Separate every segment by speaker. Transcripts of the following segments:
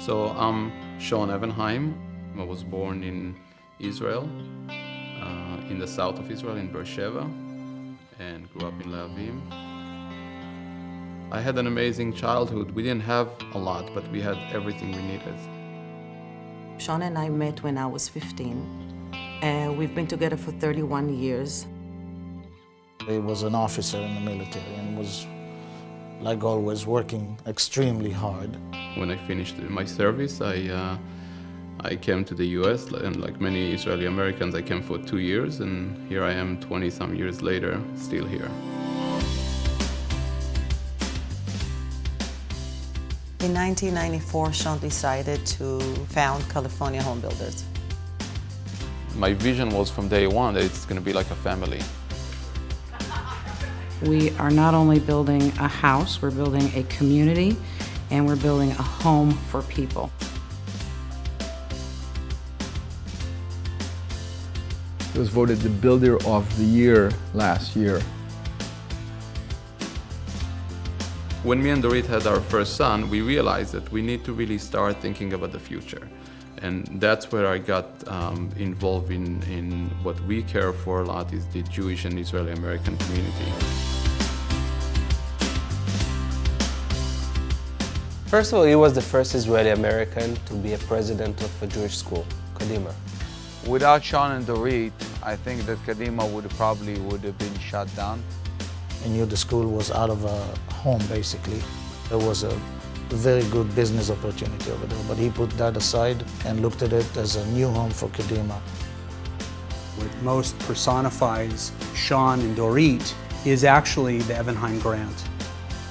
Speaker 1: So I'm Shawn Evenhaim. I was born in Israel, in the south of Israel, in Beersheba, and grew up in Lehavim. I had an amazing childhood. We didn't have a lot, but we had everything we needed.
Speaker 2: Shawn and I met when I was 15, and we've been together for 31 years.
Speaker 3: He was an officer in the military and was, like always, working extremely hard.
Speaker 1: When I finished my service, I came to the US, and like many Israeli Americans, I came for 2 years, and here I am 20-some years later, still here.
Speaker 2: In 1994, Shawn decided to found California Home Builders.
Speaker 1: My vision was from day one that it's going to be like a family.
Speaker 4: We are not only building a house, we're building a community, and we're building a home for people.
Speaker 5: It was voted the Builder of the Year last year.
Speaker 1: When me and Dorit had our first son, we realized that we need to really start thinking about the future. And that's where I got involved in what we care for a lot, is the Jewish and Israeli American community.
Speaker 6: First of all, he was the first Israeli American to be a president of a Jewish school, Kadima.
Speaker 7: Without Shawn and Dorit, I think that Kadima would have been shut down.
Speaker 3: I knew the school was out of a home, basically. There was a very good business opportunity over there, but he put that aside and looked at it as a new home for Kadima.
Speaker 8: What most personifies Shawn and Dorit is actually the Evenhaim grant.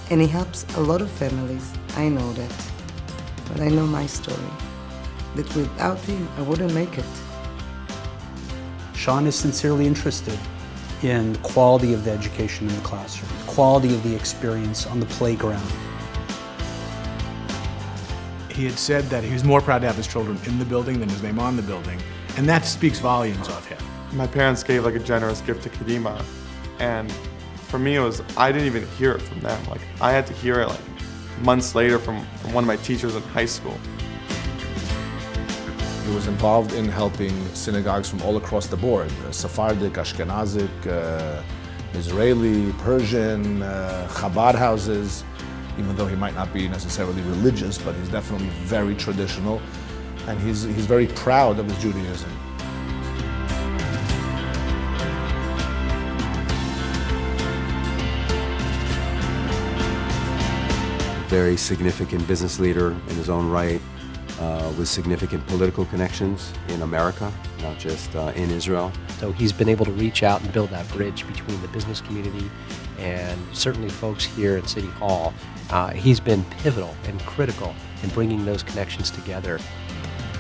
Speaker 9: And he helps a lot of families, I know that. But I know my story, that without him, I wouldn't make it.
Speaker 8: Shawn is sincerely interested in the quality of the education in the classroom, the quality of the experience on the playground.
Speaker 10: He had said that he was more proud to have his children in the building than his name on the building, and that speaks volumes of him.
Speaker 11: My parents gave like a generous gift to Kadima, and for me it was, I didn't even hear it from them. Like, I had to hear it like months later from one of my teachers in high school.
Speaker 12: He was involved in helping synagogues from all across the board, Sephardic, Ashkenazic, Israeli, Persian, Chabad houses, even though he might not be necessarily religious, but he's definitely very traditional, and he's very proud of his Judaism.
Speaker 13: Very significant business leader in his own right, with significant political connections in America, not just in Israel.
Speaker 6: So he's been able to reach out and build that bridge between the business community and certainly folks here at City Hall. He's been pivotal and critical in bringing those connections together.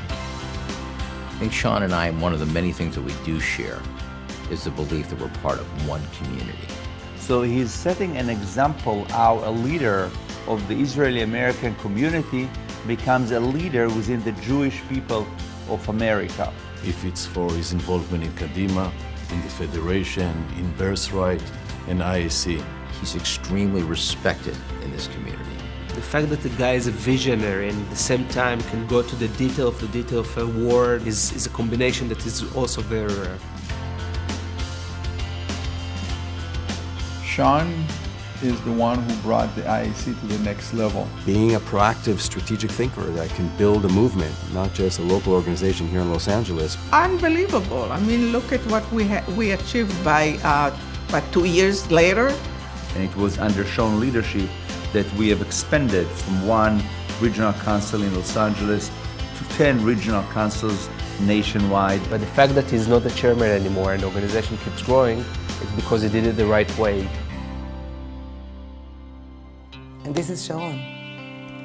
Speaker 14: I think Shawn and I, one of the many things that we do share is the belief that we're part of one community.
Speaker 7: So he's setting an example how a leader of the Israeli-American community becomes a leader within the Jewish people of America.
Speaker 15: If it's for his involvement in Kadima, in the Federation, in Birthright, and IAC.
Speaker 14: He's extremely respected in this community.
Speaker 16: The fact that the guy is a visionary and at the same time can go to the detail of a ward is a combination that is also very rare.
Speaker 5: Shawn is the one who brought the IAC to the next level.
Speaker 13: Being a proactive strategic thinker that can build a movement, not just a local organization here in Los Angeles.
Speaker 9: Unbelievable. I mean, look at what we achieved by 2 years later.
Speaker 17: And it was under Shawn's leadership that we have expanded from 1 regional council in Los Angeles to 10 regional councils nationwide.
Speaker 6: But the fact that he's not the chairman anymore and the organization keeps growing, it's because he did it the right way.
Speaker 9: And this is Shawn.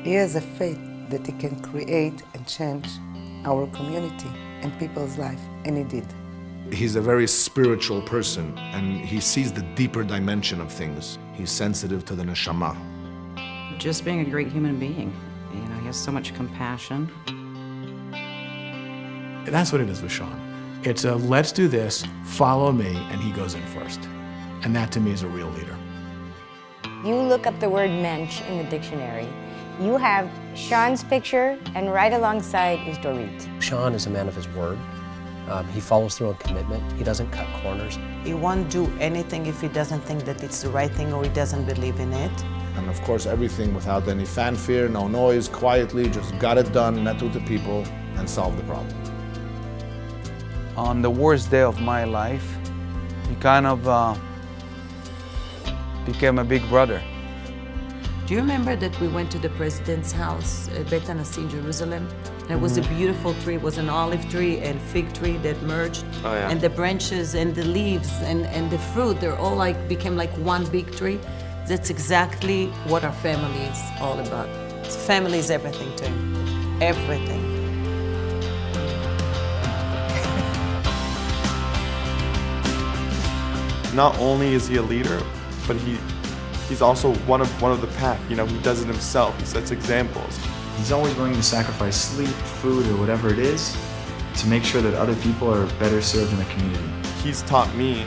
Speaker 9: He has a faith that he can create and change our community and people's life, and he did.
Speaker 12: He's a very spiritual person, and he sees the deeper dimension of things. He's sensitive to the neshama.
Speaker 4: Just being a great human being. You know, he has so much compassion.
Speaker 10: That's what it is with Shawn. It's a let's do this, follow me, and he goes in first. And that to me is a real leader.
Speaker 18: You look up the word mensch in the dictionary, You have Shawn's picture, and right alongside is Dorit.
Speaker 6: Shawn is a man of his word. He follows through on commitment. He doesn't cut corners.
Speaker 2: He won't do anything if he doesn't think that it's the right thing or he doesn't believe in it.
Speaker 12: And of course, everything without any fanfare, no noise, quietly, just got it done, met with the people, and solved the problem.
Speaker 7: On the worst day of my life, he kind of became a big brother.
Speaker 2: Do you remember that we went to the president's house, Beit Hanassi in Jerusalem? And it was a beautiful tree. It was an olive tree and fig tree that merged.
Speaker 16: Oh, yeah.
Speaker 2: And the branches and the leaves and the fruit, they're all like became like one big tree. That's exactly what our family is all about. Family is everything to him. Everything.
Speaker 11: Not only is he a leader, but he's also one of the pack. You know, he does it himself. He sets examples.
Speaker 10: He's always willing to sacrifice sleep, food, or whatever it is to make sure that other people are better served in the community.
Speaker 11: He's taught me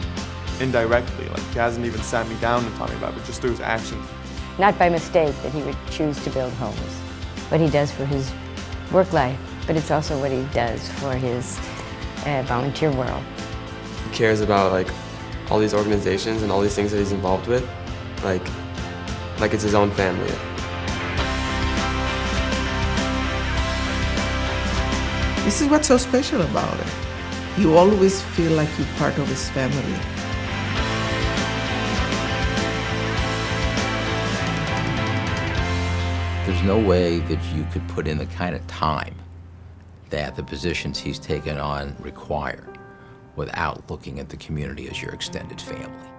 Speaker 11: indirectly. Like, he hasn't even sat me down and taught me about it, but just through his actions.
Speaker 18: Not by mistake that he would choose to build homes. What he does for his work life, but it's also what he does for his volunteer world.
Speaker 19: He cares about like all these organizations and all these things that he's involved with, like it's his own family.
Speaker 20: This is what's so special about it. You always feel like you're part of his family.
Speaker 14: There's no way that you could put in the kind of time that the positions he's taken on require without looking at the community as your extended family.